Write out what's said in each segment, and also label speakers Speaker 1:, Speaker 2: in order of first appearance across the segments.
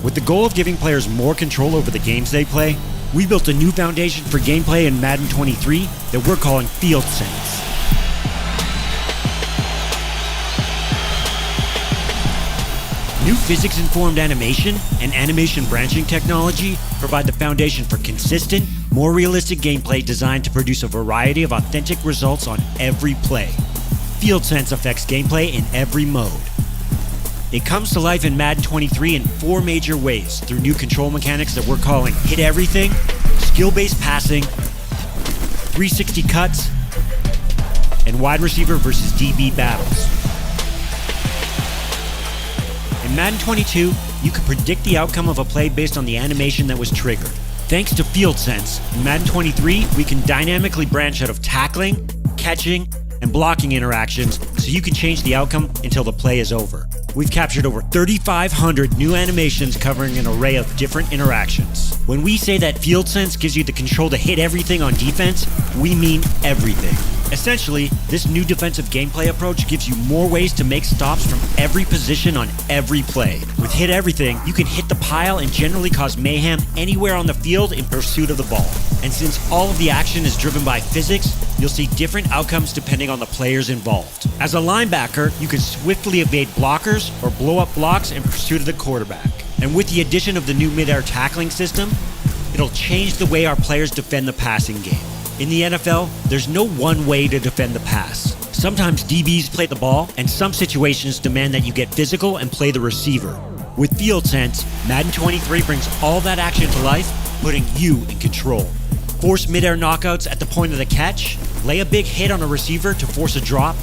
Speaker 1: With the goal of giving players more control over the games they play, we built a new foundation for gameplay in Madden 23 that we're calling FieldSENSE. New physics-informed animation and animation branching technology provide the foundation for consistent, more realistic gameplay designed to produce a variety of authentic results on every play. FieldSENSE affects gameplay in every mode. It comes to life in Madden 23 in 4 major ways through new control mechanics that we're calling Hit Everything, Skill-Based Passing, 360 Cuts, and Wide Receiver versus DB Battles. In Madden 22, you can predict the outcome of a play based on the animation that was triggered. Thanks to FieldSENSE, in Madden 23, we can dynamically branch out of tackling, catching, and blocking interactions so you can change the outcome until the play is over. We've captured over 3,500 new animations covering an array of different interactions. When we say that FieldSENSE gives you the control to hit everything on defense, we mean everything. Essentially, this new defensive gameplay approach gives you more ways to make stops from every position on every play. With Hit Everything, you can hit the pile and generally cause mayhem anywhere on the field in pursuit of the ball. And since all of the action is driven by physics, you'll see different outcomes depending on the players involved. As a linebacker, you can swiftly evade blockers or blow up blocks in pursuit of the quarterback. And with the addition of the new mid-air tackling system, it'll change the way our players defend the passing game. In the NFL, there's no one way to defend the pass. Sometimes DBs play the ball, and some situations demand that you get physical and play the receiver. With FieldSENSE, Madden 23 brings all that action to life, putting you in control. Force mid-air knockouts at the point of the catch, lay a big hit on a receiver to force a drop,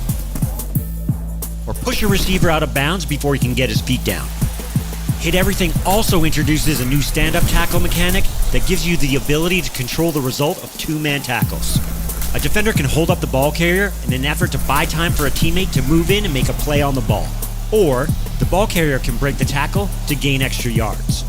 Speaker 1: or push a receiver out of bounds before he can get his feet down. Hit Everything also introduces a new stand-up tackle mechanic that gives you the ability to control the result of 2-man tackles. A defender can hold up the ball carrier in an effort to buy time for a teammate to move in and make a play on the ball. Or, the ball carrier can break the tackle to gain extra yards.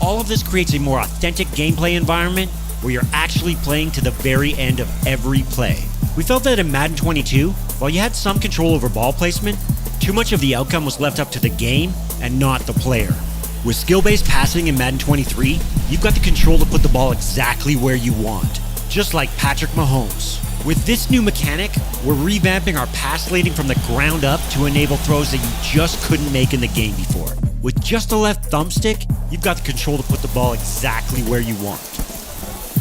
Speaker 1: All of this creates a more authentic gameplay environment where you're actually playing to the very end of every play. We felt that in Madden 22, while you had some control over ball placement, too much of the outcome was left up to the game and not the player. With skill-based passing in Madden 23, you've got the control to put the ball exactly where you want, just like Patrick Mahomes. With this new mechanic, we're revamping our pass leading from the ground up to enable throws that you just couldn't make in the game before. With just a left thumbstick, you've got the control to put the ball exactly where you want.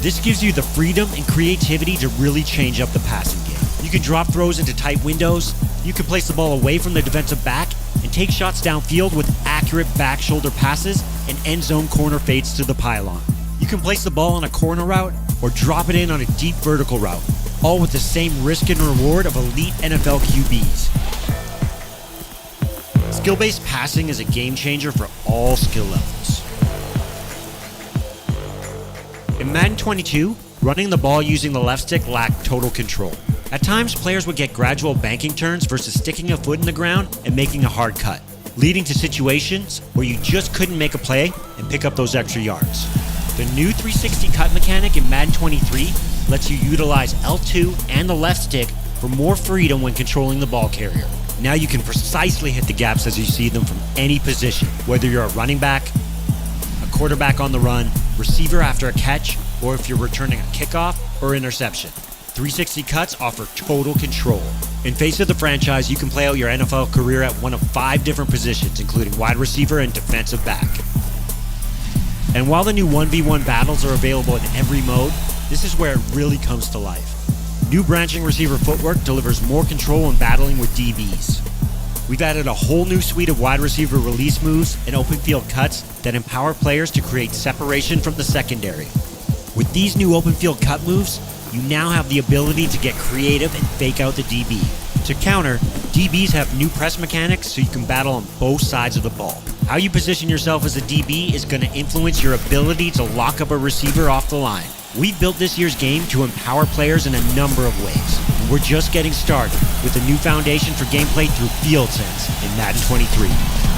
Speaker 1: This gives you the freedom and creativity to really change up the passing game. You can drop throws into tight windows, you can place the ball away from the defensive back, and take shots downfield with accurate back shoulder passes and end zone corner fades to the pylon. You can place the ball on a corner route or drop it in on a deep vertical route, all with the same risk and reward of elite NFL QBs. Skill-based passing is a game changer for all skill levels. In Madden 22, running the ball using the left stick lacked total control. At times, players would get gradual banking turns versus sticking a foot in the ground and making a hard cut, leading to situations where you just couldn't make a play and pick up those extra yards. The new 360 cut mechanic in Madden 23 lets you utilize L2 and the left stick for more freedom when controlling the ball carrier. Now you can precisely hit the gaps as you see them from any position, whether you're a running back, a quarterback on the run, receiver after a catch, or if you're returning a kickoff or interception. 360 cuts offer total control. In Face of the Franchise, you can play out your NFL career at one of 5 different positions, including wide receiver and defensive back. And while the new 1v1 battles are available in every mode, this is where it really comes to life. New branching receiver footwork delivers more control when battling with DBs. We've added a whole new suite of wide receiver release moves and open field cuts that empower players to create separation from the secondary. With these new open field cut moves, you now have the ability to get creative and fake out the DB. To counter, DBs have new press mechanics so you can battle on both sides of the ball. How you position yourself as a DB is going to influence your ability to lock up a receiver off the line. We've built this year's game to empower players in a number of ways. And we're just getting started with a new foundation for gameplay through FieldSENSE in Madden 23.